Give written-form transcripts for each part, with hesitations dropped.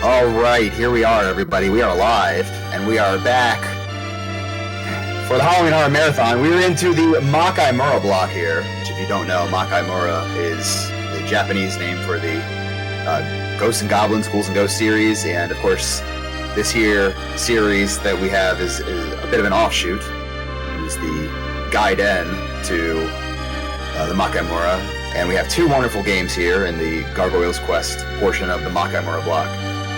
All right, here we are, everybody. We are live, and we are back for the Halloween Horror Marathon. We're into the Makai Mura block here, which, if you don't know, Makai Mura is the Japanese name for the Ghosts and Goblins, Ghouls and Ghosts series, and of course, this here series that we have is a bit of an offshoot. It is the Gaiden to the Makai Mura, and we have two wonderful games here in the Gargoyle's Quest portion of the Makai Mura block.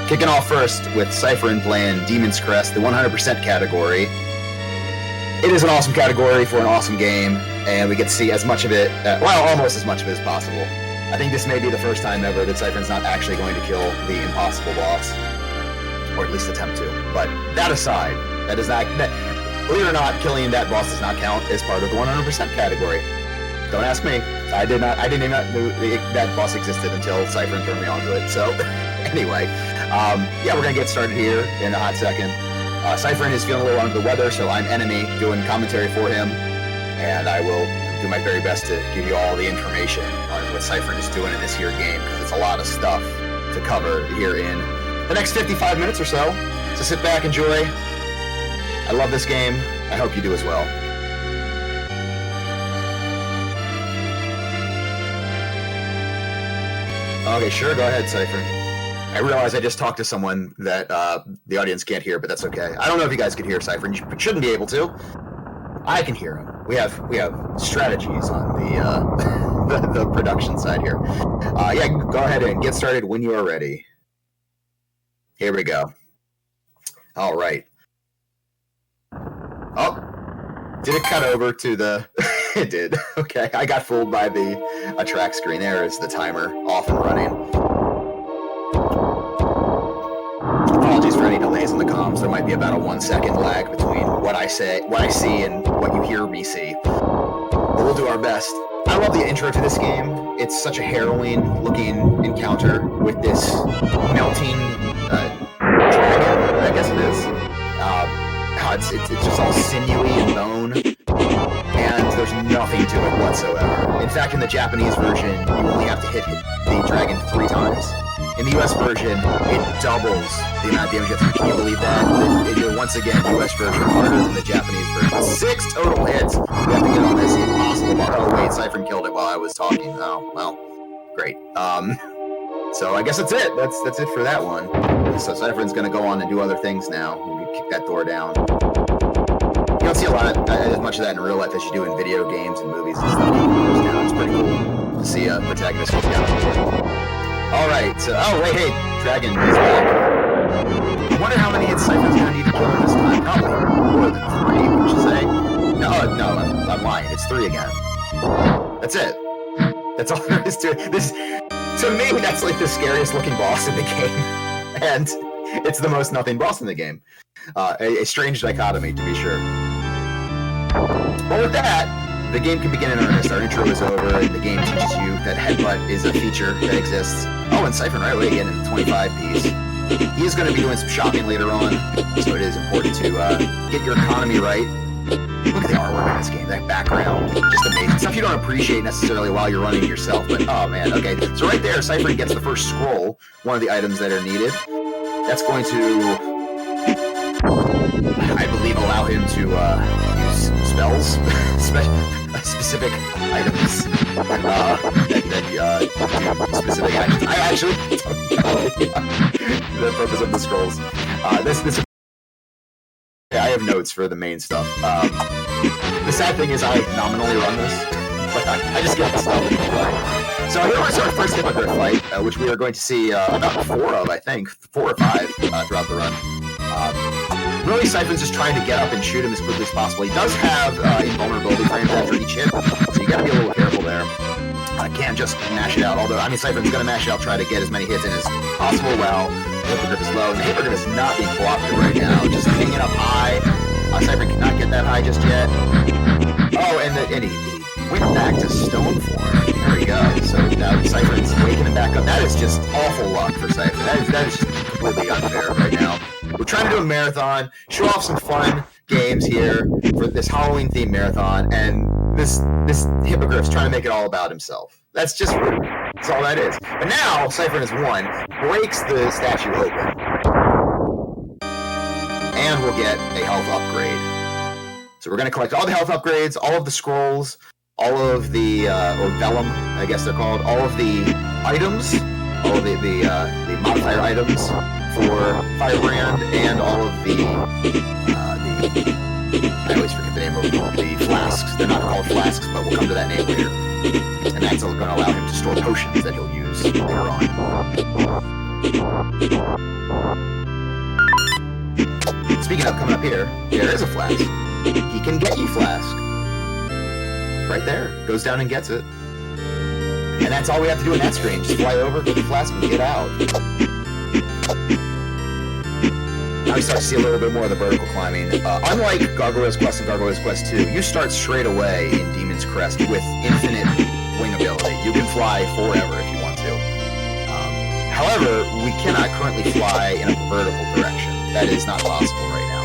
Kicking off first with Cypherin playing Demon's Crest, the 100% category. It is an awesome category for an awesome game, and we get to see as much of it, almost as much of it as possible. I think this may be the first time ever that Cypherin's not actually going to kill the impossible boss, or at least attempt to. But that aside, believe it or not, killing that boss does not count as part of the 100% category. Don't ask me. I didn't even know that boss existed until Cypherin turned me on to it. So, anyway, we're gonna get started here in a hot second. Cypherin is feeling a little under the weather, so I'm enemy doing commentary for him, and I will do my very best to give you all the information on what Cypherin is doing in this here game, because it's a lot of stuff to cover here in the next 55 minutes or so. So sit back, enjoy. I love this game. I hope you do as well. Okay, sure, go ahead, Cypherin. I realize I just talked to someone that the audience can't hear, but that's okay. I don't know if you guys could hear Cypherin. You shouldn't be able to. I can hear him. We have strategies on the production side here. Go ahead and get started when you are ready. Here we go. All right. Oh, did it cut over to the... It did. Okay, I got fooled by a track screen. There is the timer off and running. Apologies for any delays in the comms. There might be about a 1 second lag between what I see, and what you hear me see. But we'll do our best. I love the intro to this game. It's such a harrowing-looking encounter with this melting dragon, I guess it is. It's just all sinewy and bone. And there's nothing to it whatsoever. In fact, in the Japanese version, you only have to hit the dragon 3 times. In the US version, it doubles the amount of damage you have to do. Can you believe that? Once again, US version harder than the Japanese version. 6 total hits we have to get on this impossible bar. Oh wait, Cypherin killed it while I was talking. Oh, well, great. So I guess that's it. That's it for that one. So Cypherin's gonna go on and do other things now. Maybe kick that door down. You don't see as much of that in real life as you do in video games and movies and stuff. It's pretty cool to see a protagonist kick down. Alright, so, hey, Dragon is back. I wonder how many hits Cypherin's gonna need to kill him this time. Probably more than 3, would you say? No, I'm lying. It's 3 again. That's it. That's all there is to it. To me, that's like the scariest looking boss in the game. And it's the most nothing boss in the game. A strange dichotomy, to be sure. But with that, the game can begin in earnest. Our intro is over, and the game teaches you that headbutt is a feature that exists. Oh, and Cypherin right away again in the 25 piece. He is going to be doing some shopping later on, so it is important to get your economy right. Look at the artwork in this game, that background, just amazing. Stuff you don't appreciate necessarily while you're running yourself, but oh man, okay. So right there, Cypherin gets the first scroll, one of the items that are needed. That's going to, I believe, allow him to use spells, specific items that do specific items. I actually don't know the purpose of the scrolls. I have notes for the main stuff. The sad thing is I nominally run this, but I just get the stuff. So here was our first Hippogriff fight, which we are going to see about 4 of, I think. 4 or 5 throughout the run. Really, Cypherin's just trying to get up and shoot him as quickly as possible. He does have invulnerability frames after each hit, so you gotta be a little careful there. Can't just mash it out, although, I mean, Cypherin's gonna mash it out, try to get as many hits in as possible while the Hippogriff is low. And the Hippogriff is not being cooperative right now, just hanging up high. Cypherin cannot get that high just yet. Oh, and he went back to stone form. There we go. So now Cypherin's waking him back up. That is just awful luck for Cypherin. That is just completely unfair right now. We're trying to do a marathon, show off some fun games here for this Halloween-themed marathon, and this Hippogriff's trying to make it all about himself. That's just rude. That's all that is. But now, Cypherin has won, breaks the statue open, and we'll get a health upgrade. So we're going to collect all the health upgrades, all of the scrolls, all of the, or vellum, I guess they're called, all of the items, all of the modifier items for Firebrand, and all of the I always forget the name of them, the flasks. They're not called flasks, but we'll come to that name later. And that's going to allow him to store potions that he'll use later on. Speaking of coming up here, there is a flask. He can get you flask. Right there. Goes down and gets it. And that's all we have to do in that screen. Just fly over, get the flask, and get out. Now we start to see a little bit more of the vertical climbing. Unlike Gargoyle's Quest and Gargoyle's Quest 2, you start straight away in Demon's Crest with infinite wing ability. You can fly forever if you want to. However, we cannot currently fly in a vertical direction. That is not possible right now.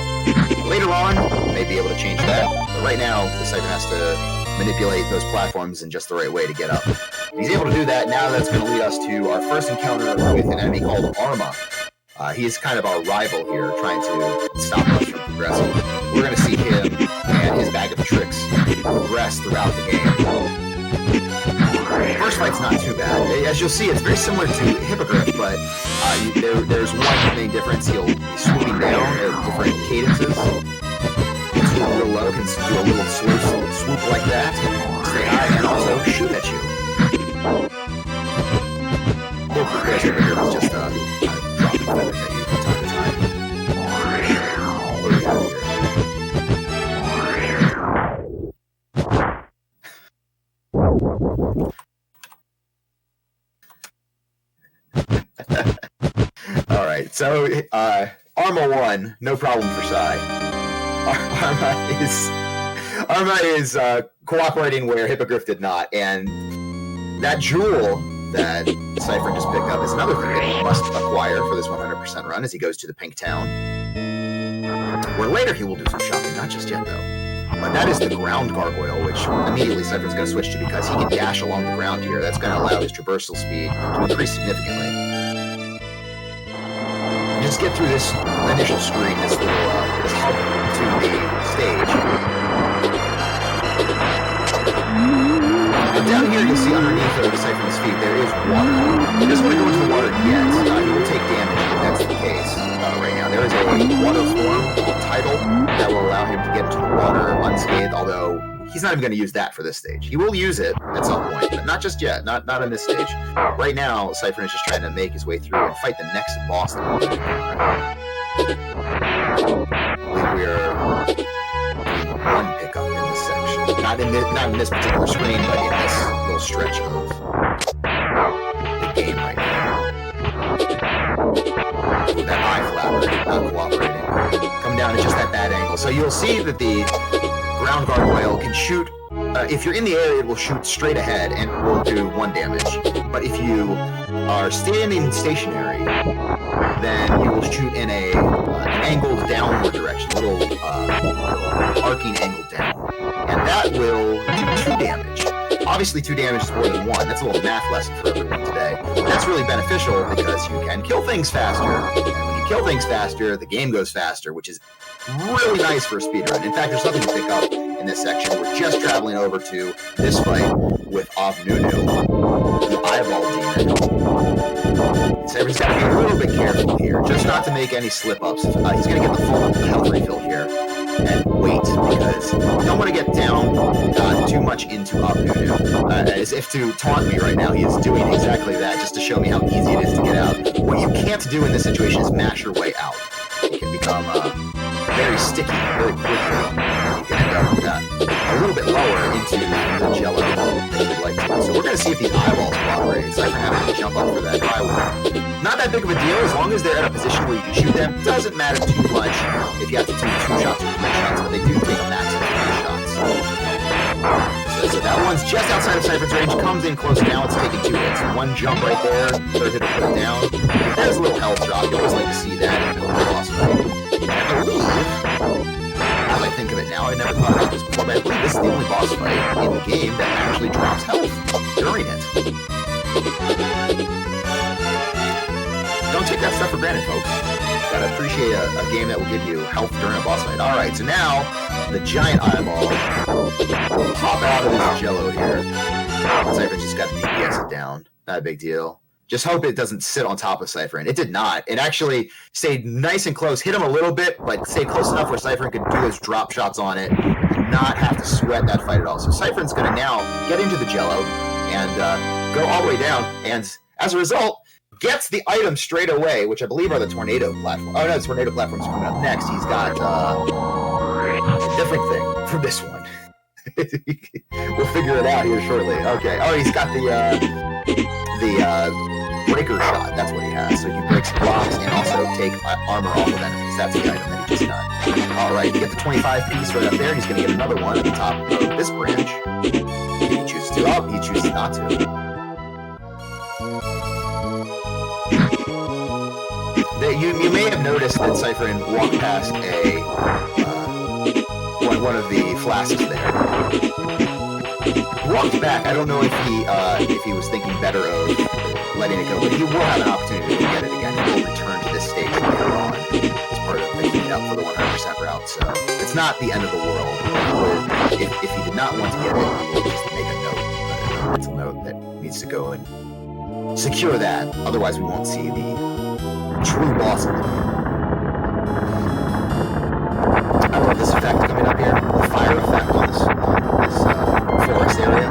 Later on, we may be able to change that, but right now, the Cypherin has to manipulate those platforms in just the right way to get up. If he's able to do that, now that's going to lead us to our first encounter with an enemy called Arma. He is kind of our rival here, trying to stop us from progressing. We're going to see him and his bag of tricks progress throughout the game. First fight's not too bad. As you'll see, it's very similar to Hippogriff, but there's one main difference. He'll be swooping down at different cadences. Swoop real low, can do a little swoop like that, stay high, and also shoot at you. Whereas Hippogriff is just dropping feathers at you from time to time. What do we have here? Alright, so Arma 1, no problem for Sai. Arma is cooperating where Hippogriff did not, and that jewel that Cypherin just picked up is another thing that he must acquire for this 100% run as he goes to the Pink Town. Where later he will do some shopping, not just yet though. But that is the ground gargoyle, which immediately Cypherin's going to switch to because he can dash along the ground here. That's going to allow his traversal speed to increase significantly. Just get through this initial screen, this little this hub to the stage. And down here, you'll see underneath of Cypherin's feet, there is water. He doesn't want to go into the water yet. He will take damage if that's the case right now. There is a water form tidal that will allow him to get into the water unscathed, although he's not even going to use that for this stage. He will use it at some point, but not just yet, not in this stage. Right now, Cypherin is just trying to make his way through and fight the next boss. I believe we are one pickup in this section. Not in this particular screen, but in this little stretch of the game right now. Ooh, that eye flapper not cooperating. Come down at just that bad angle. So you'll see that the ground gargoyle can shoot. If you're in the air, it will shoot straight ahead and will do 1 damage. But if you are standing stationary, then you will shoot in an angled downward direction, a little arcing angle down. And that will do 2 damage. Obviously, 2 damage is more than 1. That's a little math lesson for everyone today. But that's really beneficial because you can kill things faster. And when you kill things faster, the game goes faster, which is really nice for a speedrun. In fact, there's nothing to pick up in this section. We're just traveling over to this fight with Nunu, the eyeball demon. So everyone's got to be a little bit careful here, just not to make any slip-ups. He's going to get the full health refill here. And wait, because you don't want to get down too much into Nunu. As if to taunt me right now, he is doing exactly that, just to show me how easy it is to get out. What you can't do in this situation is mash your way out. It can become very sticky very quickly. You can end up a little bit lower into the jello that you'd like to do. So we're going to see if these eyeballs cooperate. So I'm having to jump up for that eyeball. Not that big of a deal, as long as they're at a position where you can shoot them. Doesn't matter too much if you have to do 2 shots or 3 shots, but they do take a max of 3 shots. So that one's just outside of Cypherin's range, comes in close now, it's taking 2 hits. 1 jump right there, 3rd hit to put it down. There's a little health drop, you always like to see that in a boss fight. I believe, as I think of it now, I never thought about this before, but I believe this is the only boss fight in the game that actually drops health. during it. Don't take that stuff for granted, folks. Gotta appreciate a game that will give you health during a boss fight. Alright, so now the giant eyeball will pop out of this jello here. Cypherin just got to DPS it down. Not a big deal. Just hope it doesn't sit on top of Cypherin. It did not. It actually stayed nice and close. Hit him a little bit, but stayed close enough where Cypherin could do those drop shots on it and not have to sweat that fight at all. So Cypherin's going to now get into the jello and go all the way down. And as a result, gets the item straight away, which I believe are the tornado platform. Oh, no, the tornado platform's coming up next. He's got a different thing from this one. We'll figure it out here shortly. Okay. Oh, he's got the breaker shot. That's what he has. So he breaks blocks and also take armor off of enemies. That's the item that he just got. All right, you get the 25 piece right up there. He's going to get another one at the top of this branch. He chooses to. Oh, he chooses not to. You may have noticed that Cypherin walked past one of the flasks there. Walked back. I don't know if he was thinking better of letting it go, but he will have an opportunity to get it again. He will return to this stage later on as part of making it up for the 100% route. So it's not the end of the world. If he did not want to get it, he will just make a mental note that needs to go and secure that. Otherwise, we won't see the true boss of it. I love this effect coming up here, the fire effect on this forest area.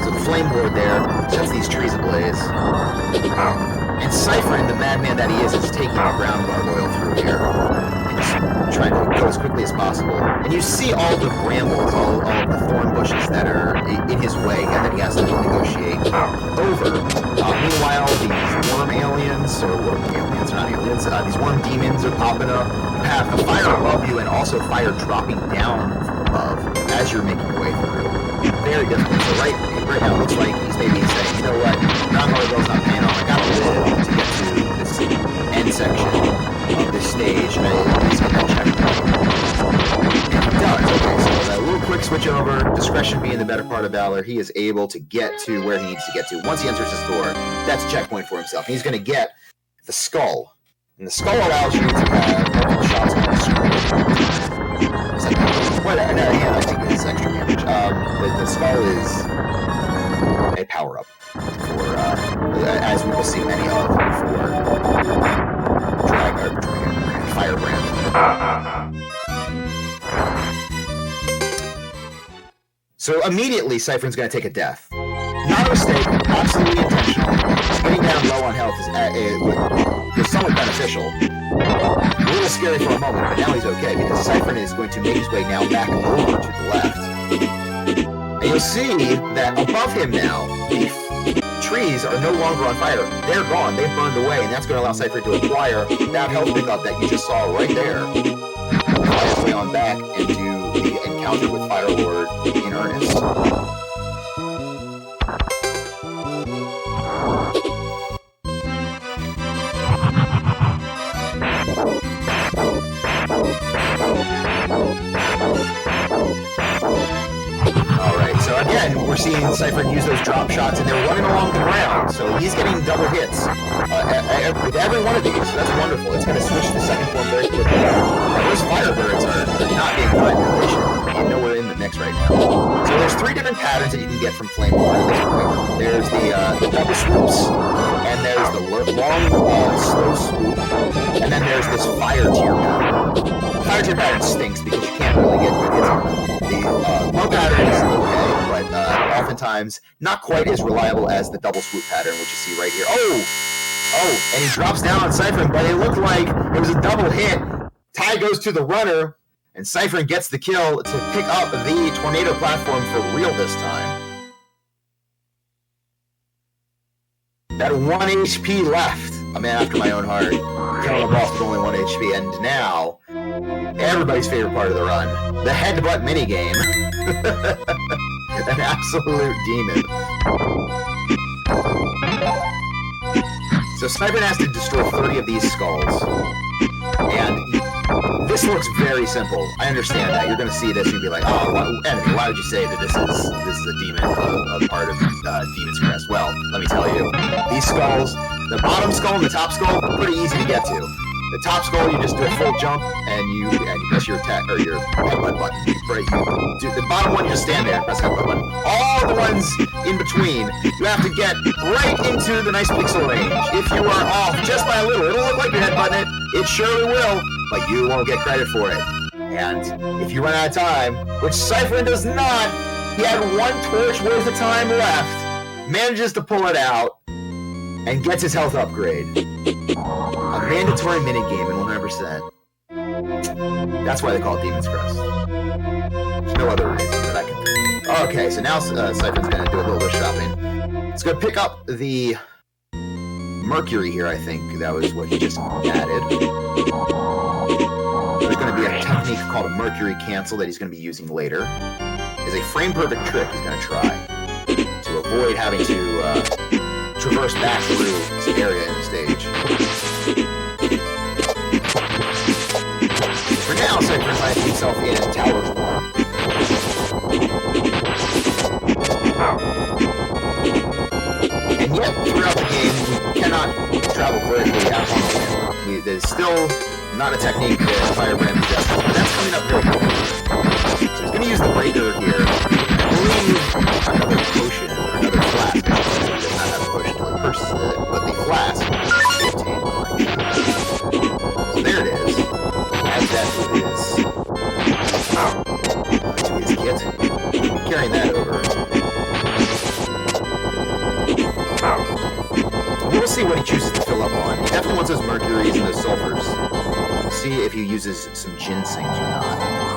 So the flame board there sets these trees ablaze. And Cypherin, the madman that he is taking the ground gargoyle through here. And just trying to go as quickly as possible. And you see all the brambles, all of the thorn bushes that are in his way and that he has to negotiate over. Meanwhile, these worm aliens, or worm aliens, not aliens, these worm demons are popping up. You have the fire above you and also fire dropping down from above as you're making your way through. Very difficult. So right now it looks like he's maybe saying, you know what, ground gargoyle's not paying off. I gotta live to get to this end section of this stage. And he's going to check. And he does. Okay, so a little quick switch over, discretion being the better part of valor, he is able to get to where he needs to get to. Once he enters this door, that's a checkpoint for himself. And he's going to get the skull. And the skull allows you to have multiple shots on the screen. It's like, I think it's extra damage. The skull is a power-up for, as we will see many of for Firebrand. So immediately, Cypherin's going to take a death. Not a mistake, absolutely intentional. Getting down low on health is somewhat beneficial. A little scary for a moment, but now he's okay, because Cypherin is going to make his way now back over to the left. And you'll see that above him now, the trees are no longer on fire. They're gone, they've burned away, and that's going to allow Cypherin to acquire that health pickup that you just saw right there. Fly his way on back and do the encounter with Firelord in earnest. Again, we're seeing Cypherin use those drop shots, and they're running along the ground, so he's getting double hits with every one of these. So that's wonderful. It's going to switch to second form very quickly. And those Firebirds are not being fine relation. Nowhere in the mix right now. So there's three different patterns that you can get from Flame Lord at this point. There's the double swoops, and there's the long, slow swoop, and then there's this fire tier pattern. Fire tier pattern stinks because you can't really get good hits on them. The low pattern is okay, but oftentimes not quite as reliable as the double swoop pattern, which you see right here. Oh, and he drops down on Cypherin, but it looked like it was a double hit. Ty goes to the runner, and Cypherin gets the kill to pick up the tornado platform for real this time. That 1 HP left. A man after my own heart. Killing a boss with only 1 HP, and now everybody's favorite part of the run, the headbutt minigame. An absolute demon. So Cypherin has to destroy 30 of these skulls. And This looks very simple. I understand that. You're going to see this and you'll be like, oh, enemy, why would you say that this is a demon, a part of Demon's Crest? Well, let me tell you. These skulls, the bottom skull and the top skull, pretty easy to get to. The top skull, you just do a full jump and you press your attack or your headbutt button. The bottom one, you just stand there and press headbutt button. All the ones in between, you have to get right into the nice pixel range. If you are off just by a little, it'll look like you're headbutting it. It surely will, but you won't get credit for it. And if you run out of time, which Cypherin does not, he had one torch worth of time left, manages to pull it out, and gets his health upgrade. A mandatory minigame in 100%. That's why they call it Demon's Crest. There's no other reason that I can think. Okay, so now Cypherin's going to do a little bit of shopping. He's going to pick up the Mercury here, I think. That was what he just added. There's going to be a technique called a Mercury Cancel that he's going to be using later. It's a frame-perfect trick he's going to try to avoid having to traverse back through this area in the stage. For now, Cypherin finds himself in Tower 1. And yet, throughout the game, we cannot travel vertically out on the wind. There's still not a technique that Firebrand suggests, but that's coming up very quickly. So he's going to use the breaker here. I believe another potion, or another flask. He does not have a potion until he purchases it, but the flask is 15 points. So there it is. Add that to his kit. Carrying that over. We'll see what he chooses to fill up on. He definitely wants those mercuries and those sulfurs. We'll see if he uses some ginsengs or not.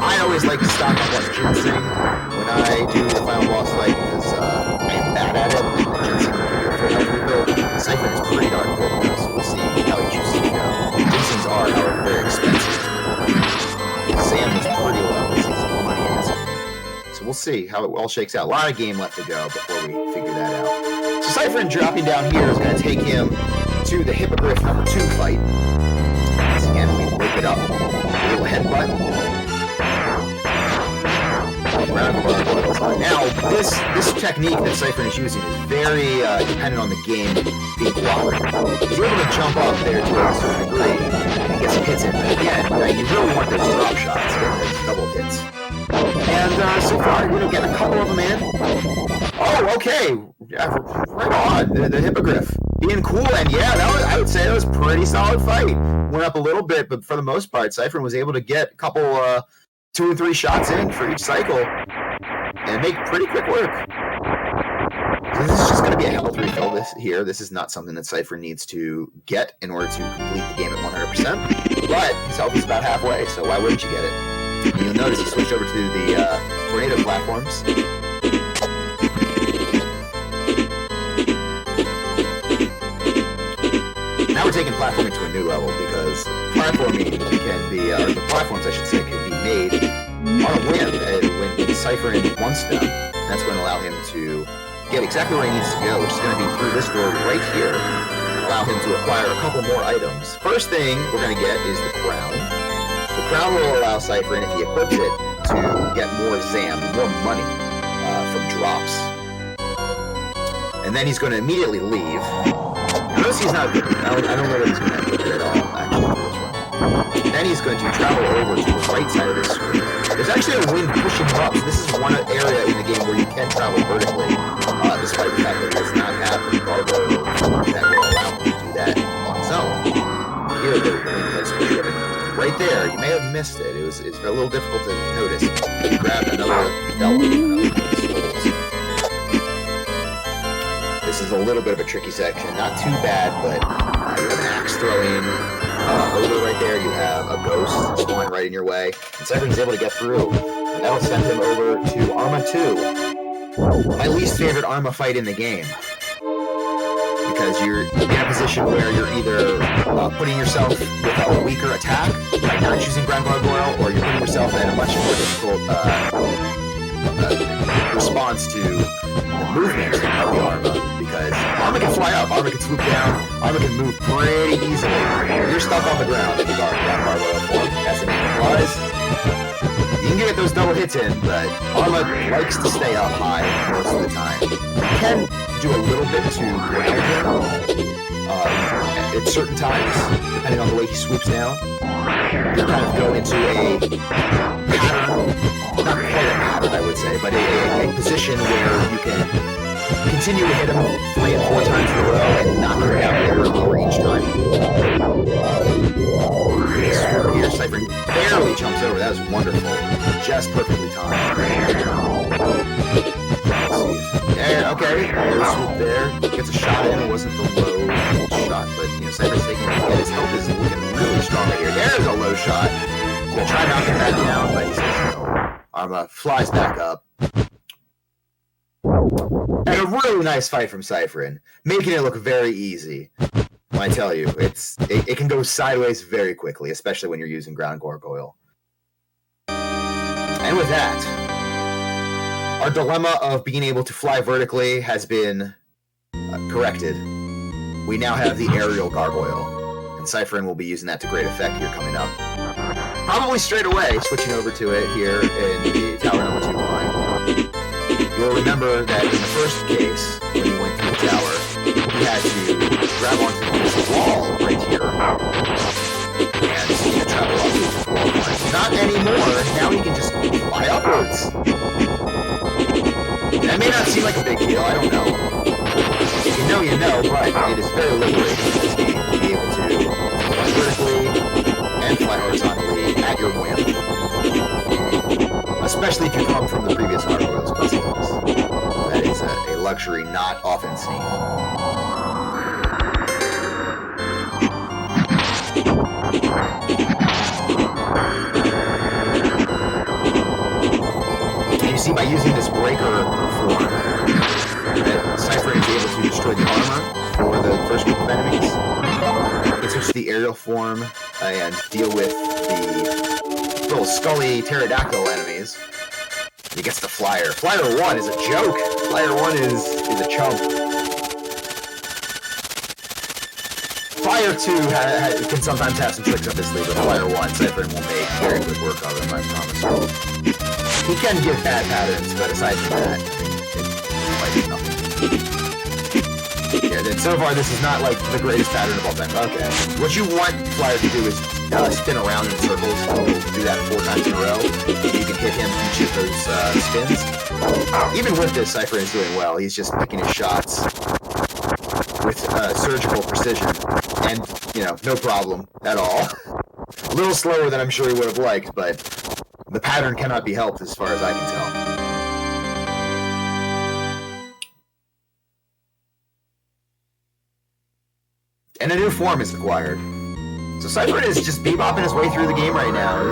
I always like to stock up on ginseng when I do the final boss fight because I am bad at it. Ginseng will give you a full health rebuild. Cypherin is pretty darn good though, so we'll see how he chooses to go. Ginsengs are, however, very expensive. Sam is pretty low. He's money in this. So we'll see how it all shakes out. A lot of game left to go before we figure that out. So Cypherin dropping down here is going to take him to the Hippogriff number 2 fight. Once again, we wake it up. A little headbutt. Now, this technique that Cypherin is using is very dependent on the game being cooperative. He's able to jump up there to a certain degree and get some hits in. But again, you really want those drop shots, those double hits. And so far, we're getting a couple of them in. Oh, okay. Yeah, right on. The Hippogriff being cool, and yeah, I would say that was a pretty solid fight. Went up a little bit, but for the most part, Cypherin was able to get a couple 2 and 3 shots in for each cycle and make pretty quick work. So this is just going to be a health refill here. This is not something that Cypherin needs to get in order to complete the game at 100%, but his health is about halfway, so why wouldn't you get it? And you'll notice he switched over to the tornado platforms. Now we're taking platforming to a new level because platforming can be, or the platforms I should say, can be made on a whim when Cypherin wants them. That's going to allow him to get exactly where he needs to go, which is going to be through this door right here, and allow him to acquire a couple more items. First thing we're going to get is the crown. The crown will allow Cypherin, if he equips it, to get more ZAM, more money from drops. And then he's going to immediately leave. Notice he's not good. I don't know that he's going to equip it at all, actually, for this run. Then he's going to travel over to the right side of this screen. There's actually a wind pushing him up, so this is one area in the game where you can travel vertically, despite the fact that it does not have the cargo that will allow him to do that on his own. Here, the wind has pushed him right there. You may have missed it. It's a little difficult to notice. He grabbed another belt. This is a little bit of a tricky section. Not too bad, but you have an axe throwing over right there. You have a ghost spawning right in your way. And Cypherin's able to get through. And that'll send him over to Arma 2. My least favorite Arma fight in the game. Because you're in a position where you're either putting yourself with a weaker attack, like you're choosing Grand Gargoyle, or you're putting yourself in a much more difficult response to the movement of the Arma. because Arma can fly up, Arma can swoop down, Arma can move pretty easily. You're stuck on the ground in the gargoyle form, as the name implies. You can get those double hits in, but Arma likes to stay up high most of the time. You can do a little bit to ground him at certain times, depending on the way he swoops down. You kind of go into a pattern, not quite a pattern I would say, but a position where you can continue to hit him 3 and 4 times in a row and knock him down lower and lower each time. Here, Cypherin barely jumps over. That was wonderful. Just perfectly timed. And okay, low swoop there. Gets a shot in. It wasn't the low shot, but Cypherin's taking a look at his health is looking really strong right here. There's a low shot. He's gonna try knocking that down, but he says no. Arma flies back up. And a really nice fight from Cypherin, making it look very easy. I tell you, it can go sideways very quickly, especially when you're using ground gargoyle. And with that, our dilemma of being able to fly vertically has been corrected. We now have the aerial gargoyle, and Cypherin will be using that to great effect here coming up. Probably straight away, switching over to it here in the tower number 2 line. You'll remember that in the first case, when he went through the tower, he had to grab onto this wall right here and travel up the wall line. Not anymore. Now he can just fly upwards. That may not seem like a big deal. I don't know. If you know, but it is very liberating in this game to be able to fly vertically and fly horizontally at your whim. Especially if you come from the previous gargoyles customs. That is a luxury not often seen. And you see, by using this breaker form, that Cypherin is able to destroy the armor for the first group of enemies. He can switch to the aerial form and deal with the little scully pterodactyl enemies. He gets the flyer. Flyer 1 is a joke. Flyer 1 is a chump. Flyer 2 can sometimes have some tricks up his sleeve, but Flyer 1, Cypherin will make very good work of him, I promise you. He can give bad patterns, but aside from that, it might be nothing. Yeah, then so far this is not like the greatest pattern of all time. Okay. What you want Flyer to do is spin around in circles. He'll do that 4 times in a row. You can hit him each of those spins. Even with this, Cypherin is doing well. He's just picking his shots with surgical precision. And, no problem at all. A little slower than I'm sure he would have liked, but the pattern cannot be helped as far as I can tell. And a new form is acquired. So Cypherin is just bebopping his way through the game right now.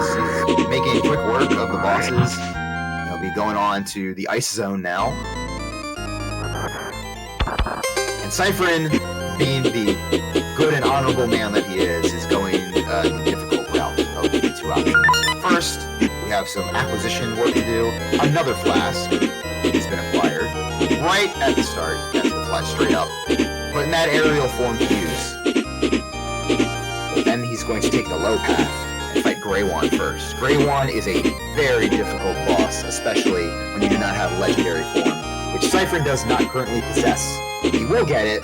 He's making quick work of the bosses. He'll be going on to the Ice Zone now. And Cypherin, being the good and honorable man that he is going the difficult route. I'll give you 2 options. First, we have some acquisition work to do. Another flask has been acquired right at the start. That's going to fly straight up. But in that aerial form to use. Then he's going to take the low path and fight Greywon first. Greywon is a very difficult boss, especially when you do not have legendary form, which Cypherin does not currently possess. He will get it,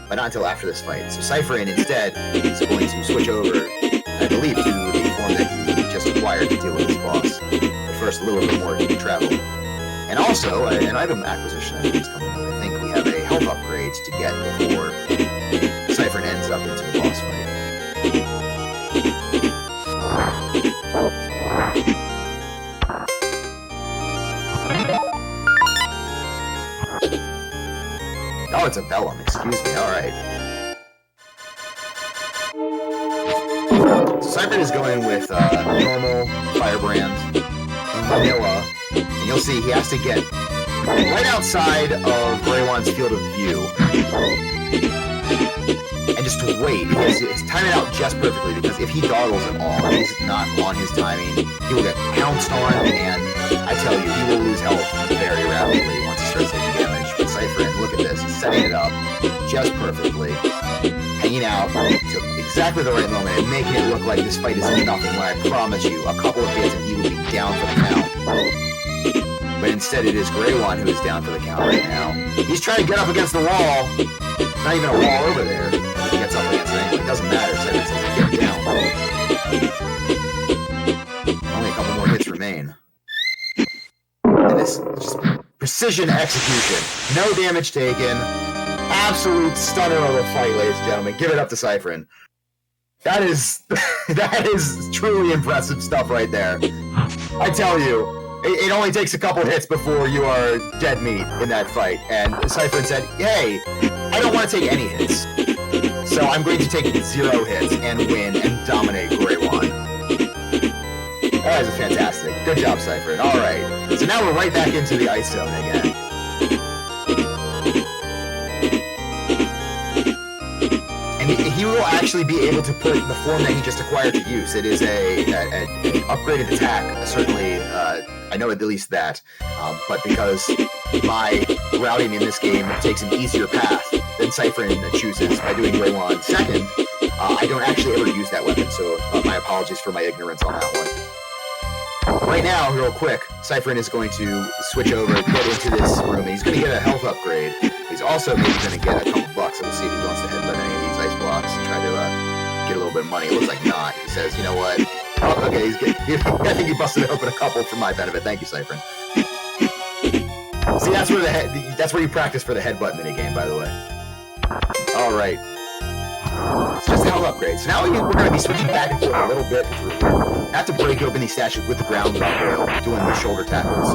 but not until after this fight. So Cypherin instead is going to switch over, I believe, to the form that he just acquired to deal with this boss. But first, a little bit more to travel. And also, an item acquisition is coming up. I think we have a health upgrade to get before Cypherin ends up into the boss fight. Oh, it's a Vellum, excuse me, alright. So Cypherin is going with normal Firebrand, vanilla, and you'll see he has to get right outside of Greywon's field of view. And just to wait, because it's time it out just perfectly, because if he dawdles at all, he's not on his timing, he will get pounced on, and I tell you, he will lose health very rapidly once he starts taking damage. But Cypherin look at this. He's setting it up just perfectly, hanging out to exactly the right moment and making it look like this fight is nothing, when I promise you, a couple of hits and he would be down for the count. But instead it is Greywon who is down for the count right now. He's trying to get up against the wall. It's not even a wall over there. He gets up against it anyway. It doesn't matter. Cypherin says to get down. Only a couple more hits remain. And this just precision execution. No damage taken. Absolute stunner of a fight, ladies and gentlemen. Give it up to Cypherin. That is truly impressive stuff right there. I tell you, it only takes a couple hits before you are dead meat in that fight. And Cypherin said, hey, I don't want to take any hits. So I'm going to take 0 hits and win and dominate Greywon. That is fantastic. Good job, Cypherin. All right. So now we're right back into the ice zone again. And he will actually be able to put the form that he just acquired to use. It is an upgraded attack, certainly. I know at least that. But because my routing in this game takes an easier path than Cypherin chooses by doing Greywon second, I don't actually ever use that weapon. So my apologies for my ignorance on that one. Right now, real quick, Cypherin is going to switch over, get into this room, and he's going to get a health upgrade. He's also maybe going to get a couple bucks, and we'll see if he wants to headbutt any of these ice blocks and try to get a little bit of money. It looks like not. He says, you know what? Oh, okay, he's good. I think he busted open a couple for my benefit. Thank you, Cypherin. See, that's where you practice for the headbutt minigame, by the way. All right. It's just a health upgrade. So now we're going to be switching back and forth a little bit through here. I have to break open these statues with the ground gargoyle, doing the shoulder tackles.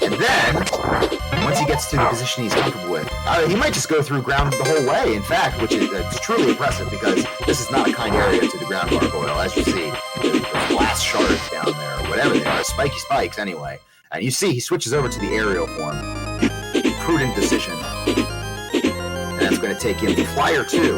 And then, once he gets to the position he's comfortable with, he might just go through ground the whole way, in fact, which is truly impressive because this is not a kind area to the ground gargoyle. As you see, there's glass shards down there, or whatever they are, spiky spikes anyway. And you see, he switches over to the aerial form. Prudent decision. And that's going to take him to Flyer 2.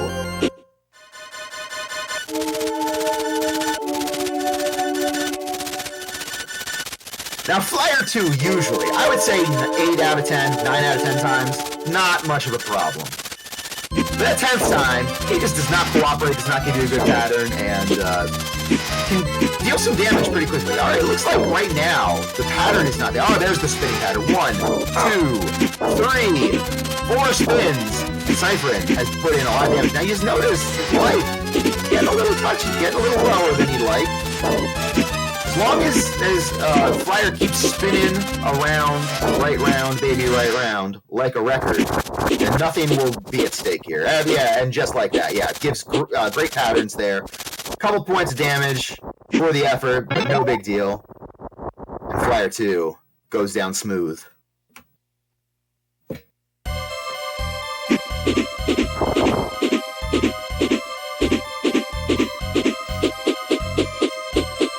Now, Flyer 2, usually, I would say 8 out of 10, 9 out of 10 times, not much of a problem. But that 10th time, he just does not cooperate, does not give you a good pattern, and can deal some damage pretty quickly. Alright, it looks like right now, the pattern is not there. Oh, there's the spinning pattern. 1, 2, 3, 4 spins. Cypherin has put in a lot of damage. Now, you just notice his life getting a little touchy, getting a little lower than he'd like. As long as Flyer keeps spinning around, right round, baby, right round, like a record, then nothing will be at stake here. Yeah, and just like that, yeah, it gives great patterns there. Couple points of damage for the effort, but no big deal. And Flyer 2 goes down smooth.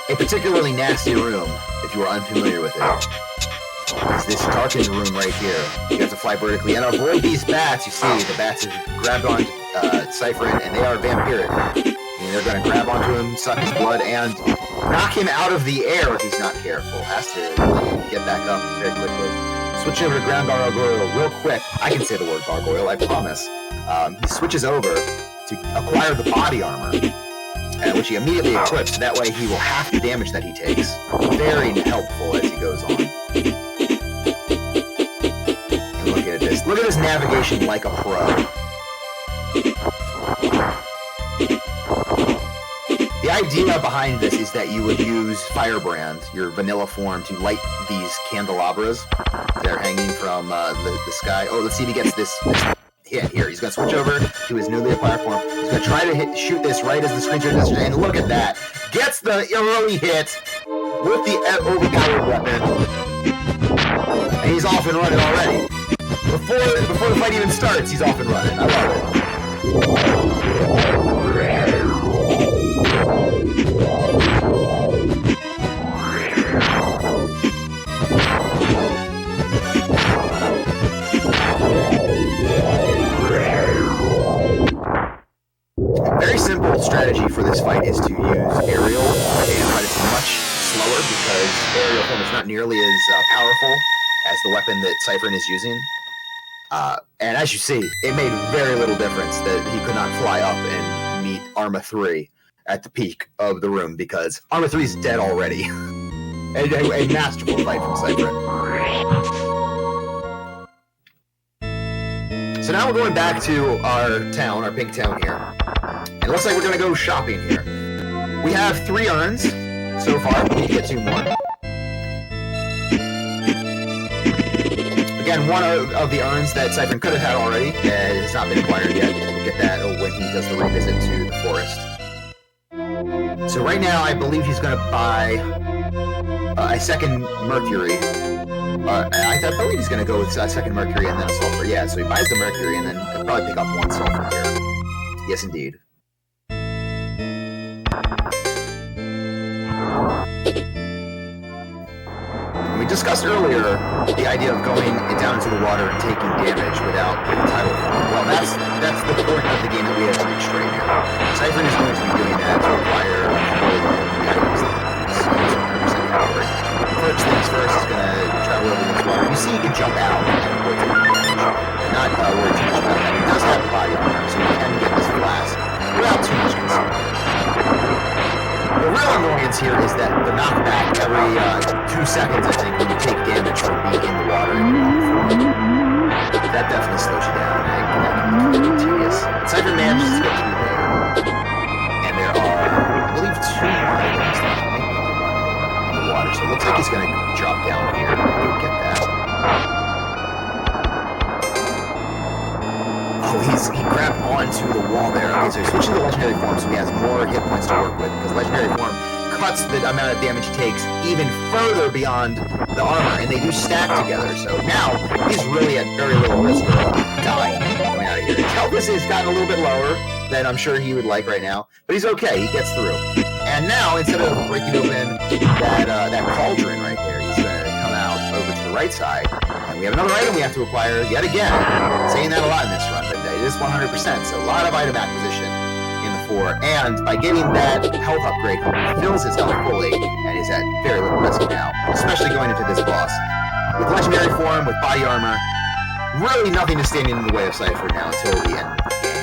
A particularly nasty room, if you are unfamiliar with it, is this darkened room right here. You have to fly vertically and avoid these bats. You see, the bats have grabbed on Cypherin, and they are vampiric. And they're going to grab onto him, suck his blood, and knock him out of the air if he's not careful. Has to really get back up very quickly. Switch over to ground gargoyle real quick. I can say the word gargoyle, I promise. He switches over to acquire the body armor, which he immediately equips. That way he will half the damage that he takes. Very helpful as he goes on. And look at this. Look at this navigation like a pro. The idea behind this is that you would use Firebrand, your vanilla form, to light these candelabras. They're hanging from the sky. Oh, let's see if he gets this hit here. He's going to switch over to his newly acquired form. He's going to try to shoot this right as the screen turns. And look at that. Gets the early hit with the overpowered weapon. And he's off and running already. Before the fight even starts, he's off and running. I love it. Very simple strategy for this fight is to use aerial, but it's much slower because aerial form is not nearly as powerful as the weapon that Cypherin is using. And as you see, it made very little difference that he could not fly up and meet Arma 3 at the peak of the room, because Arma 3 is dead already. a masterful fight from Cypherin. So now we're going back to our town, our pink town here. And it looks like we're going to go shopping here. We have 3 urns so far. We need to get 2 more. Again, one of the urns that Cypherin could have had already has not been acquired yet. We'll get that when he does the revisit to the forest. So right now, I believe he's going to buy a second Mercury. I believe he's going to go with a second Mercury and then a Sulfur. Yeah, so he buys the Mercury and then he'll probably pick up 1 Sulfur here. Yes, indeed. We discussed earlier the idea of going down into the water and taking damage without the title form. Well, that's the point of the game that we have reached right now. Cypherin is going to be doing that to acquire all the items that he's 100% covered. First things first, he's going to travel over this water. You see he can jump out and avoid taking damage. Not worried too much about that. He does have the body armor, so he can get this blast without too much concern. The real annoyance here is that the knockback every 2 seconds, I think, when you take damage from being in the water. That definitely slows you down. That can be really tedious. Cypherin manages to get through there. And there are, I believe, 2 more items that can make in the water. So it looks like he's going to drop down here and go get that. Oh, he grabbed onto the wall there. Okay, so he's switching to legendary form, so he has more hit points to work with, because legendary form cuts the amount of damage he takes even further beyond the armor, and they do stack together. So now he's really at very little risk of dying going out of here. His health has gotten a little bit lower than I'm sure he would like right now, but he's okay. He gets through. And now, instead of breaking open that cauldron right there, he's going to come out over to the right side. We have another item we have to acquire yet again. I'm saying that a lot in this run, but it is 100%, so a lot of item acquisition in the 4. And by getting that health upgrade, he fills his health fully and is at very little risk now, especially going into this boss. With legendary form, with body armor, really nothing is standing in the way of Cypherin now until the end of the game.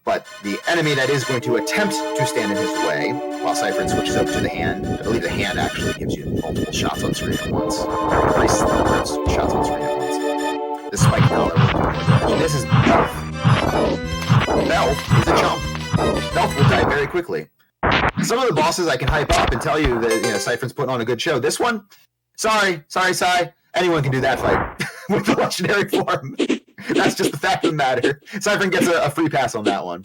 But the enemy that is going to attempt to stand in his way, while Cypherin switches over to the hand, I believe the hand actually gives you multiple shots on screen at once. Nice shots on screen at once. This spike collar will do more damage. This is Belf. Belf is a chump. Belf will die very quickly. Some of the bosses I can hype up and tell you that Cypherin's putting on a good show. This one, sorry, Cy. Anyone can do that fight with the legendary form. That's just the fact of the matter. Cypherin gets a free pass on that one.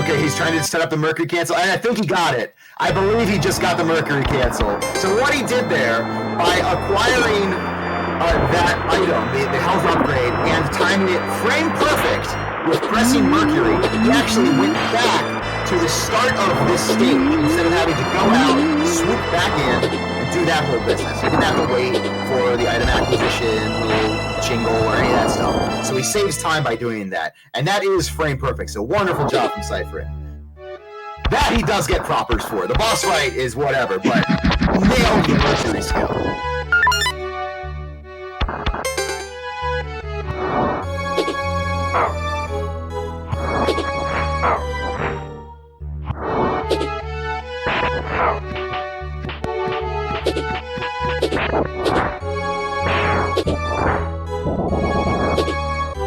Okay, he's trying to set up the Mercury cancel, and I think he got it. I believe he just got the Mercury cancel. So what he did there, by acquiring that item, the health upgrade, and timing it frame perfect with pressing Mercury, he actually went back to the start of this stage instead of having to go out, swoop back in, and do that whole business. He didn't have to wait for the item acquisition, little jingle, or any of that stuff. So he saves time by doing that. And that is frame perfect. So wonderful job from Cypherin. That he does get propers for. The boss fight is whatever, but nailed the Mercury skill.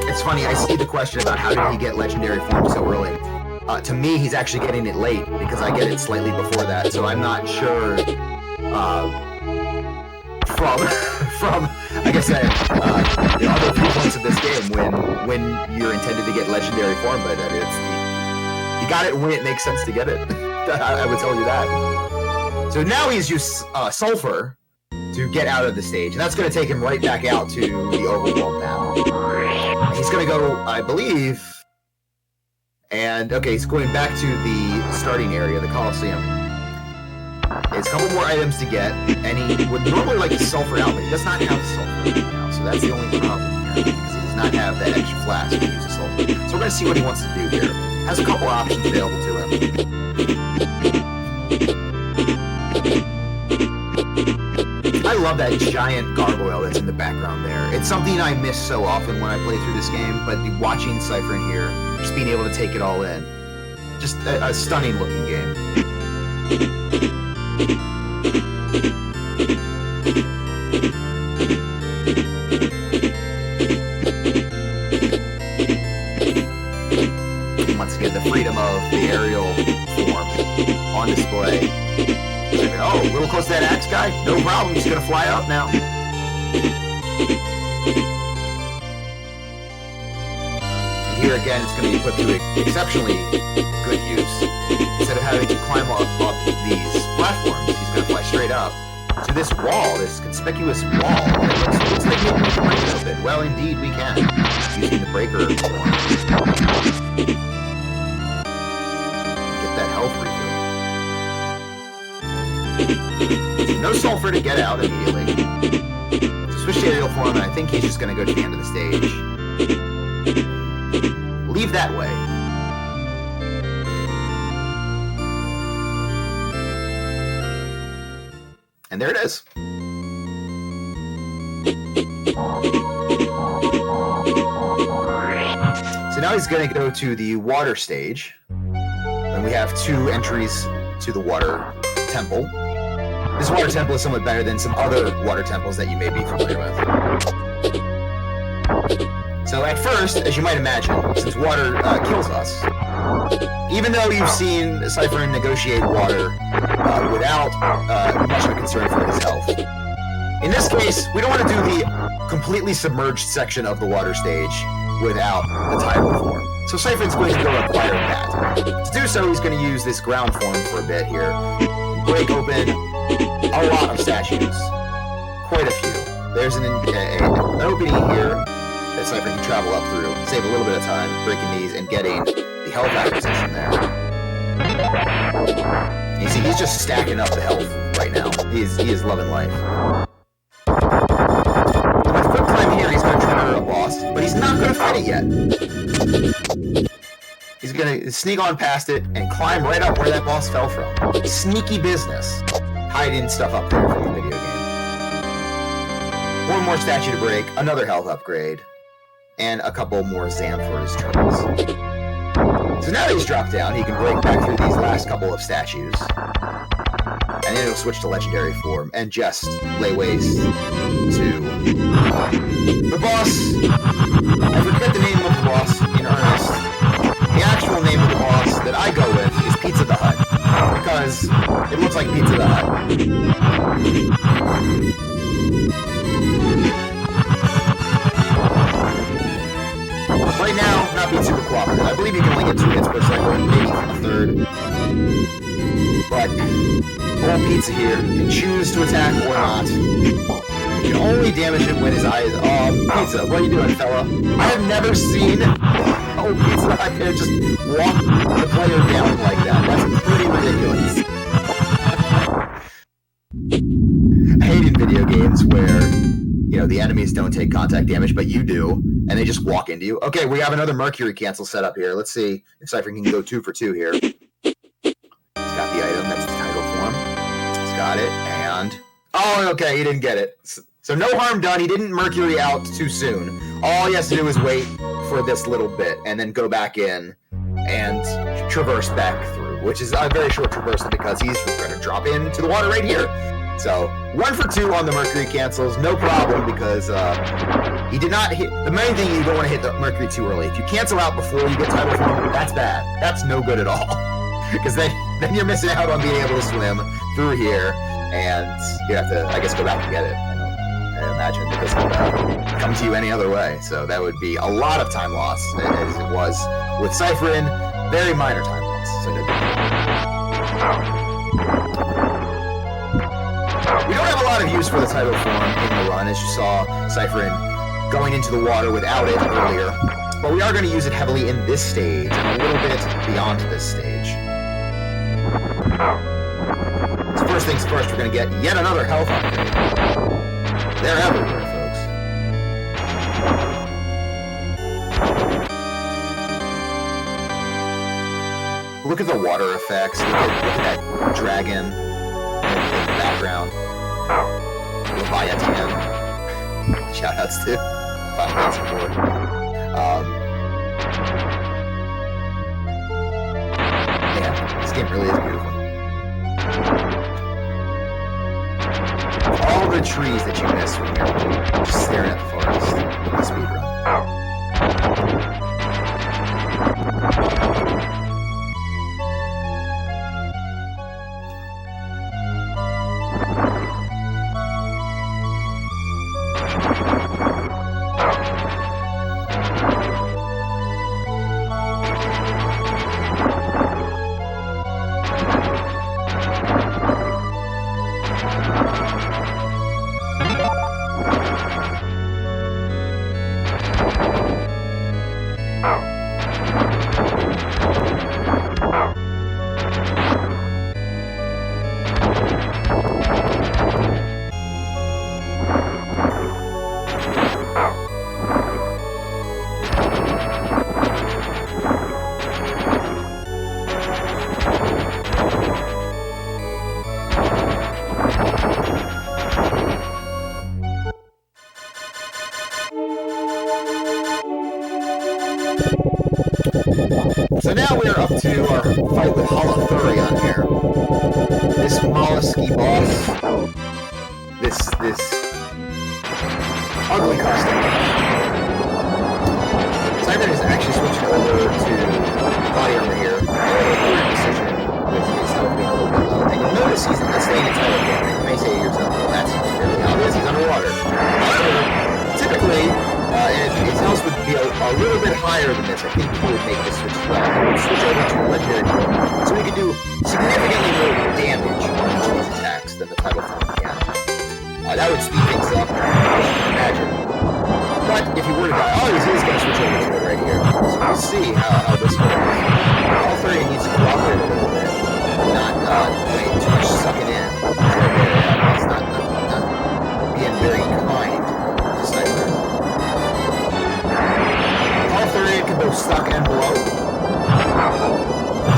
It's funny, I see the question about how did he get legendary form so early. To me, he's actually getting it late, because I get it slightly before that, so I'm not sure from like I said, the other viewpoints of this game when you're intended to get legendary form, but I mean, you got it when it makes sense to get it. I would tell you that. So now he's used Sulfur to get out of the stage, and that's going to take him right back out to the overworld now. He's going to go, I believe, and okay, he's going back to the starting area, the Coliseum. There's a couple more items to get, and he would normally like to sulfur out, but he does not have sulfur right now, so that's the only problem here, because he does not have that extra flask to use a sulfur. So we're going to see what he wants to do here. Has a couple options available to him. I love that giant gargoyle that's in the background there. It's something I miss so often when I play through this game, but watching Cypherin here, just being able to take it all in, just a stunning looking game. Once again, the freedom of the aerial form on display. Oh, a little close to that axe guy? No problem, he's gonna fly up now. And here again, it's gonna be put to exceptionally good use. Instead of having to climb up these platforms, he's gonna fly straight up to this wall, this conspicuous wall. It looks like maybe we can break it open. Well, indeed we can, using the breaker form. Get that health refill. No sulfur to get out immediately. So switch to aerial form, and I think he's just going to go to the end of the stage. Leave that way. And there it is. So now he's going to go to the water stage. And we have 2 entries to the water temple. This water temple is somewhat better than some other water temples that you may be familiar with. So at first, as you might imagine, since water kills us, even though you've seen Cypherin negotiate water without much of a concern for his health, in this case, we don't want to do the completely submerged section of the water stage without the tidal form. So Cypherin's going to go acquire that. To do so, he's going to use this ground form for a bit here. Break open a lot of statues. Quite a few. There's an opening here that Cypherin can travel up through, save a little bit of time breaking these and getting the health acquisition there. You see, he's just stacking up the health right now. He is loving life. With quick climb here, he's going to trigger a boss, but he's not going to fight it yet. He's going to sneak on past it and climb right up where that boss fell from. Sneaky business. Hiding stuff up there from the video game. One more statue to break, another health upgrade, and a couple more Zam for his troubles. So now that he's dropped down, he can break back through these last couple of statues. And then he'll switch to legendary form and just lay waste to the boss. I forget the name of the boss in earnest. The actual name of the boss that I go with is Pizza the Hut, because it looks like Pizza the Hut. Right now, not being super cooperative. I believe you can only get 2 hits per second, maybe a third. But old Pizza here can choose to attack or not. You can only damage him when his eyes. Pizza, what are you doing, fella? I have never seen old Pizza out there just walk the player down like that. That's pretty ridiculous. I hate in video games where, you know, the enemies don't take contact damage, but you do, and they just walk into you. Okay, we have another Mercury cancel set up here. Let's see if Cypherin can go 2 for 2 here. He's got the item. That's the title form. He's got it, and... Oh, okay, he didn't get it. So no harm done. He didn't Mercury out too soon. All he has to do is wait for this little bit, and then go back in and traverse back through, which is a very short traversal because he's going to drop into the water right here. So 1 for 2 on the Mercury cancels, no problem, because he did not hit. The main thing, you don't want to hit the Mercury too early. If you cancel out before you get title form, that's bad. That's no good at all, because then you're missing out on being able to swim through here, and you have to, I guess, go back and get it. I imagine it doesn't come to you any other way, so that would be a lot of time loss, as it was with Cypherin. Very minor time loss, so no big deal. We don't have a lot of use for the title form in the run, as you saw Cypherin going into the water without it earlier, but we are going to use it heavily in this stage, and a little bit beyond this stage. So first things first, we're going to get yet another health upgrade. They're everywhere, folks. Look at the water effects, look at that dragon in the background. Leviathan. Shoutouts to Final support. Yeah, this game really is beautiful. All the trees that you miss when you're just staring at the forest with the speedrun. So now we're up to our fight with Rgltv here. This mollusky boss. This ugly costume. Cypherin is actually switching over to body armor here. Weird decision with his health being a little bit low. And you'll notice he's staying in title game. You may say to yourself, well, that's fairly obvious. He's underwater. However, typically, if his health would be a little bit higher than this, I think he would make this switch as well. He would switch over to legendary form, so he could do significantly more damage on each of these attacks than the title form can. That would speed things up, as you can imagine. But if he were to die, oh, he's going to switch over to it right here. So we'll see how this works. Rgltv needs to cooperate a little bit, not doing too much sucking in. He's not being very kind to Cypherin. Rgltv can both suck and blow.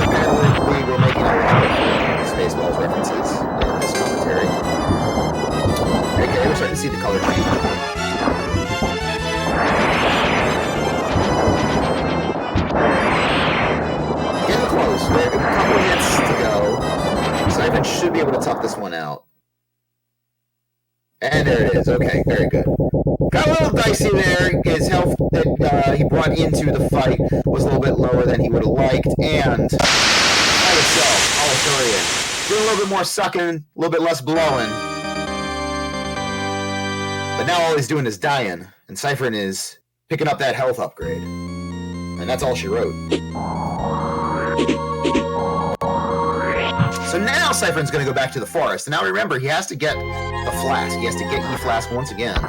Apparently, we're making a lot of Spaceballs references in this commentary. Okay, we're starting to see the color change. Getting close. We have a couple hits to go. Cypherin should be able to tough this one out. And there it is. Okay, very good. Got a little dicey there. His health that he brought into the fight was a little bit lower than he would have liked. And by itself, Rgltv doing a little bit more sucking, a little bit less blowing. But now all he's doing is dying, and Cypherin is picking up that health upgrade. And that's all she wrote. So now Cypherin's going to go back to the forest. And now remember, he has to get the flask. He has to get E-Flask once again.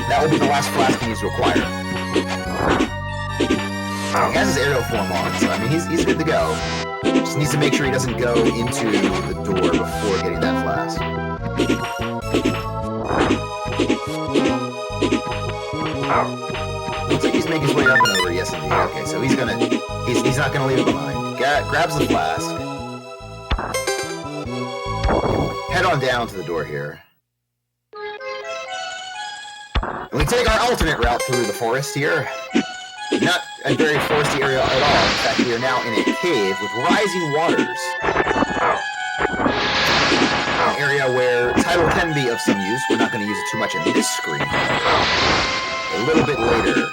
That will be the last flask he needs to acquire. He has his aerial form on, so I mean, he's good to go. Just needs to make sure he doesn't go into the door before getting that flask. Looks like he's making his way up and over. Yes, indeed. Okay, so he's not gonna leave it behind. Grabs the flask. Head on down to the door here. And we take our alternate route through the forest here. Not a very foresty area at all. In fact, we are now in a cave with rising waters. An area where title can be of some use. We're not going to use it too much in this screen. A little bit later,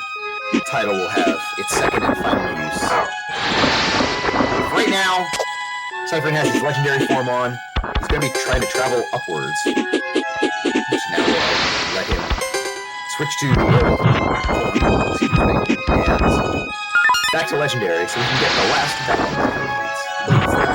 the title will have its second and final use. Right now, Cypherin has his legendary form on. He's going to be trying to travel upwards. Which now will let him switch to the world. And back to legendary so we can get the last battle that he needs.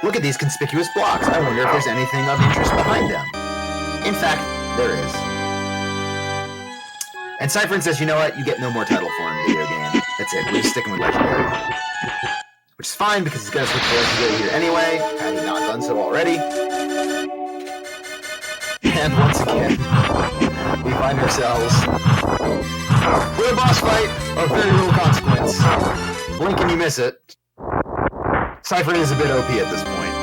Look at these conspicuous blocks. I wonder if there's anything of interest behind them. In fact, there is. And Cypherin says, you know what? You get no more title form video game. That's it. We're just sticking with Legendary. Which is fine, because he's going to switch to Legendary here anyway. Had he not done so already. And once again, we find ourselves with a boss fight of very little consequence. Blink and you miss it. Cypherin is a bit OP at this point.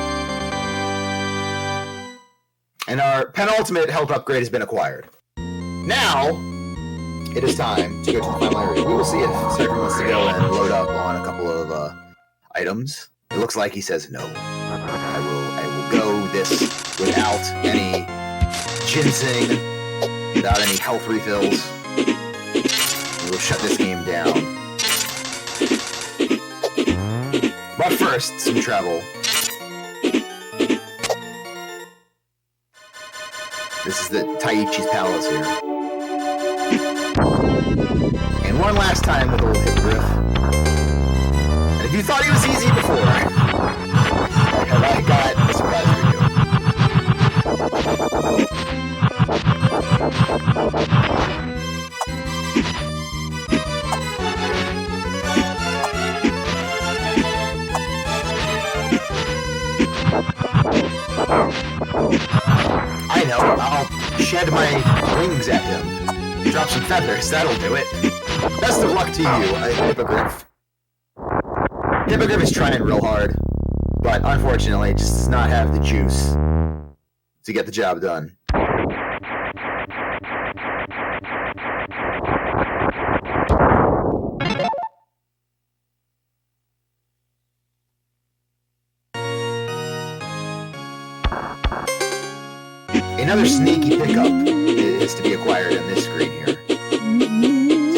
And our penultimate health upgrade has been acquired. Now, it is time to go to the final area. We will see if Cypherin wants to go and load up on a couple of items. It looks like he says no. I will go this without any ginseng, without any health refills. We will shut this game down. But first, some travel. This is the Taichi's palace here. And one last time with old Hippogriff. And if you thought he was easy before, have I got a surprise for you. I know, I'll shed my wings at him. Drop some feathers, that'll do it. Best of luck to you, Hippogriff. Hippogriff is trying real hard, but unfortunately just does not have the juice to get the job done. Another sneaky pickup is to be acquired in this screen here. So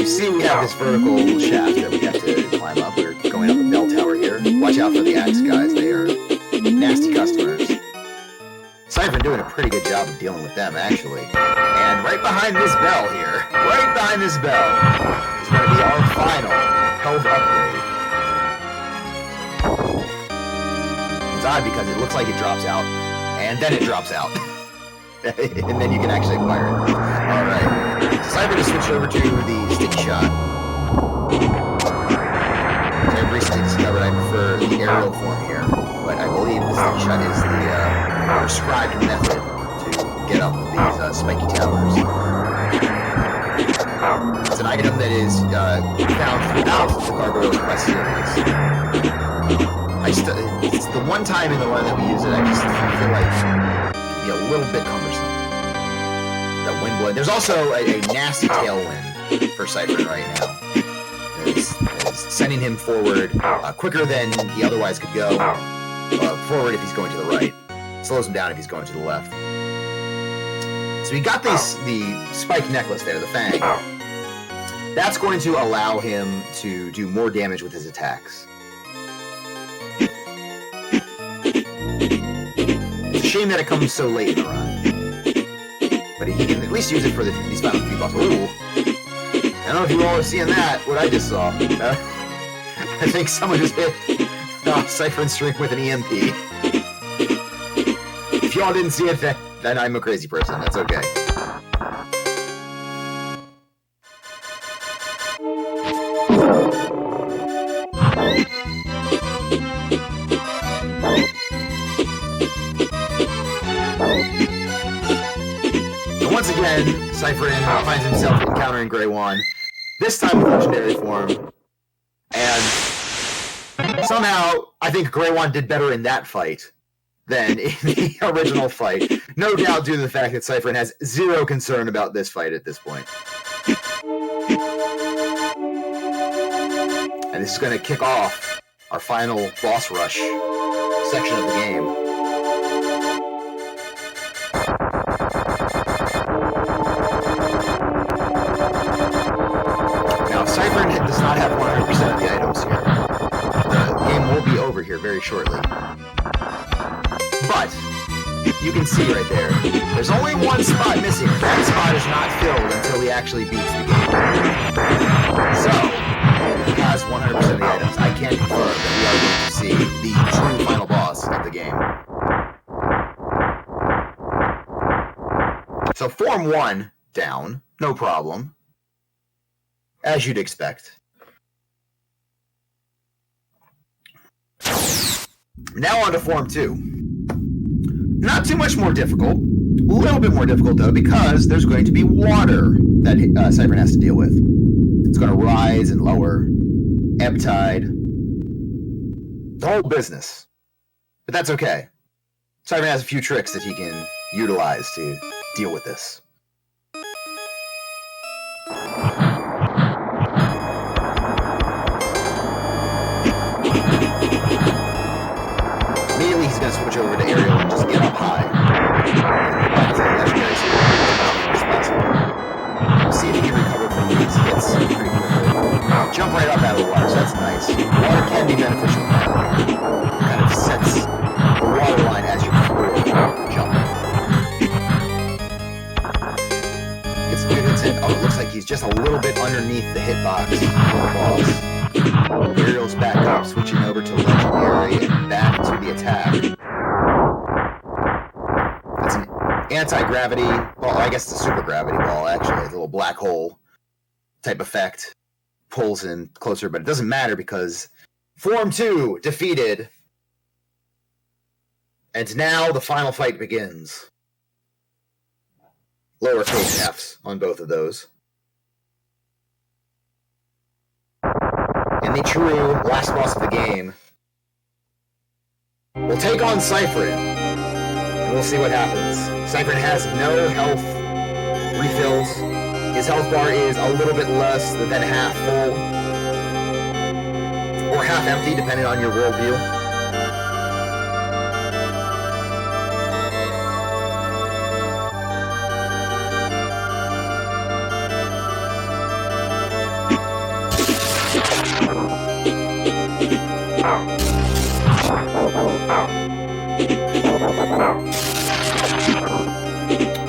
you see we have this vertical shaft that we have to climb up. We're going up a bell tower here. Watch out for the axe guys, they are nasty customers. Cypherin doing a pretty good job of dealing with them, actually. And right behind this bell here, right behind this bell, is going to be our final health upgrade. It's odd because it looks like it drops out, and then it drops out. And then you can actually acquire it. Alright. So Cypherin just switched over to the sticky shot. I've recently discovered I prefer the aerial form here, but I believe the sticky shot is the prescribed method to get up these spiky towers. It's an item that is found throughout the Gargoyle Quest series. It's the one time in the run that we use it, I just feel like a little bit cumbersome. The wind blood. There's also a nasty tailwind for Cypherin right now. It's sending him forward quicker than he otherwise could go. Forward if he's going to the right. Slows him down if he's going to the left. So we got the spike necklace there, the Fang. That's going to allow him to do more damage with his attacks. Shame that it comes so late in the run. But he can at least use it for these final few bosses. Ooh. I don't know if you all are seeing that, what I just saw. I think someone just hit Cypherin's string with an EMP. If y'all didn't see it, then I'm a crazy person. That's okay. Once again, Cypherin finds himself encountering Greywan, this time with legendary form, and somehow I think Greywan did better in that fight than in the original fight. No doubt due to the fact that Cypherin has zero concern about this fight at this point. And this is going to kick off our final boss rush section of the game. Cypherin does not have 100% of the items here. The game will be over here very shortly. But, you can see right there, there's only one spot missing. That spot is not filled until he actually beats the game. So, he has 100% of the items. I can confirm that we are going to see the true final boss of the game. Form 1 down, no problem. As you'd expect. Now on to Form 2. Not too much more difficult. A little bit more difficult, though, because there's going to be water that Cypherin has to deal with. It's going to rise and lower. Ebb tide. The whole business. But that's okay. Cypherin has a few tricks that he can utilize to deal with this. Immediately he's going to switch over to aerial and just get up high. See if he can recover from these hits pretty quickly. Jump right up out of the water, so that's nice. Water can be beneficial in that. Kind of sets the water line as you jump. Gets good hits in. Oh, it looks like he's just a little bit underneath the hitbox for the boss. Aerial's back up, switching over to legendary and back to the attack. That's an anti-gravity ball. I guess it's a super gravity ball, actually. It's a little black hole type effect. Pulls in closer, but it doesn't matter because Form 2 defeated. And now the final fight begins. Lowercase F's on both of those. And the true last boss of the game will take on Cypherin. And we'll see what happens. Cypherin has no health refills. His health bar is a little bit less than half full. Or half empty, depending on your worldview.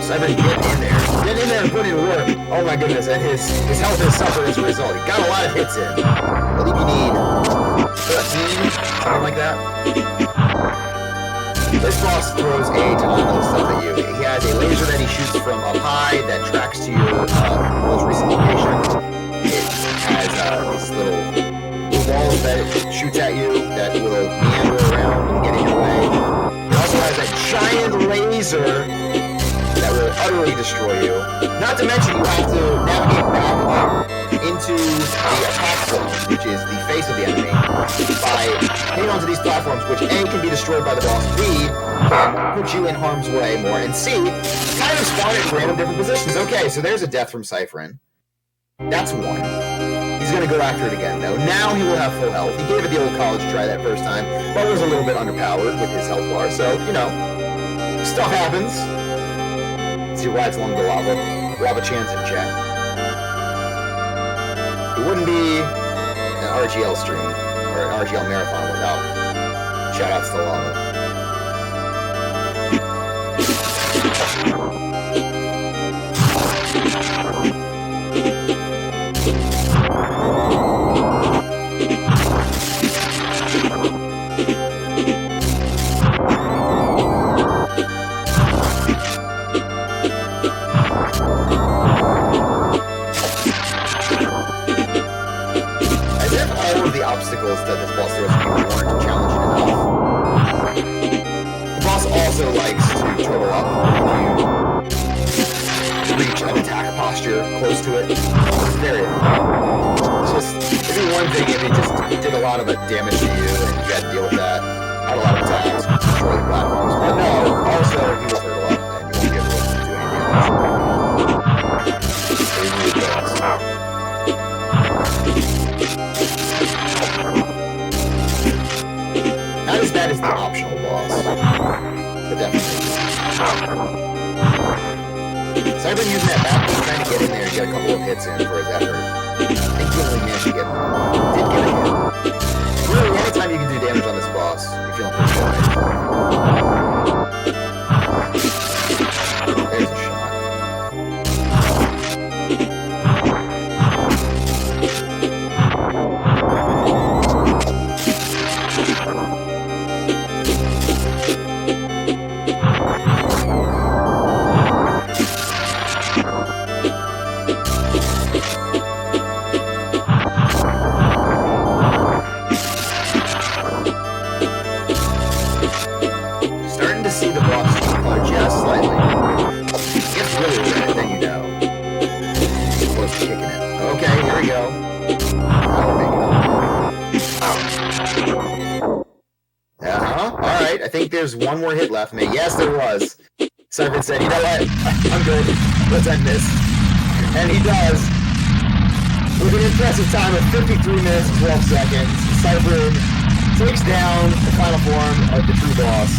Cypherin, get in there. Get in there and put in work. Oh my goodness, and his health has suffered as a result. He got a lot of hits in. I believe you need 13, something like that. This boss throws a ton of stuff at you. He has a laser that he shoots from up high that tracks to your most recent location. It has these little balls that it shoots at you that will meander around and get in your way. It also has a giant laser that will utterly destroy you. Not to mention you have to navigate back up into the attack zone, which is the face of the enemy, by hanging onto these platforms, which A, can be destroyed by the boss, B, can put you in harm's way more, and C, kind of spawn at random different positions. Okay, so there's a death from Cypherin. That's one. He's going to go after it again, though. Now he will have full health. He gave it the old college try that first time, but was a little bit underpowered with his health bar, so, you know, stuff happens. See rides along the lava chants in chat. It wouldn't be an RGL stream or an RGL marathon without shoutouts to lava. Obstacles that this boss throws weren't challenging enough. The boss also likes to turtle up if you reach an attack posture close to it. It's very just it'd be one thing if it just did a lot of damage to you and you had to deal with that. Had a lot of attacks, destroy the platforms. But no, also he will turtle up and you won't be able to do any damage. It really does. Not as bad as the optional boss, but definitely. Cypherin using that back, he's trying to get in there and get a couple of hits in for his effort. I think he only managed to did get a hit. Really, anytime you can do damage on this boss, you're feeling pretty good. There's a shot. That'll make it up. Alright, I think there's one more hit left, mate. Yes, there was. Cypherin said, you know what? I'm good. Let's end this. And he does. With an impressive time of 53 minutes and 12 seconds, Cypherin takes down the final form of the true boss.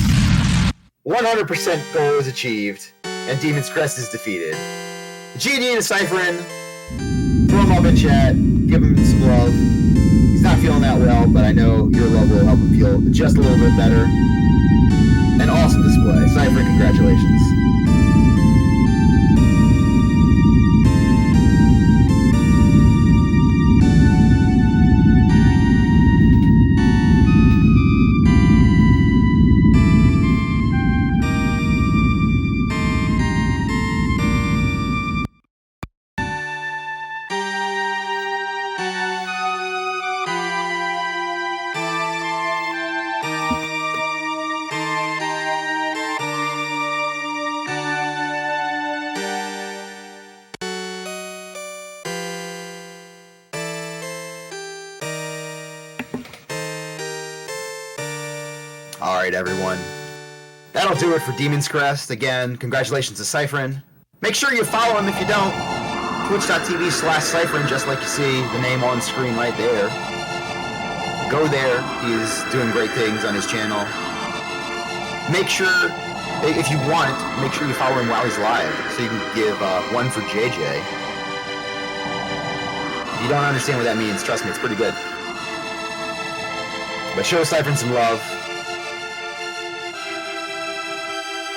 100% goal is achieved, and Demon's Crest is defeated. GG to Cypherin. Throw him up in chat. Give him some love. He's not feeling that well, but I know your love will help him feel just a little bit better. An awesome display. Cypherin, congratulations. Alright, everyone. That'll do it for Demon's Crest. Again, congratulations to Cypherin. Make sure you follow him if you don't. Twitch.tv/Cypherin, just like you see the name on screen right there. Go there. He's doing great things on his channel. Make sure, if you want, make sure you follow him while he's live, so you can give one for JJ. If you don't understand what that means, trust me, it's pretty good. But show Cypherin some love.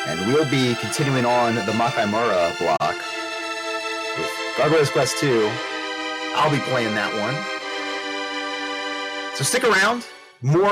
And we'll be continuing on the Makaimura block with Gargoyle's Quest 2. I'll be playing that one. So stick around. More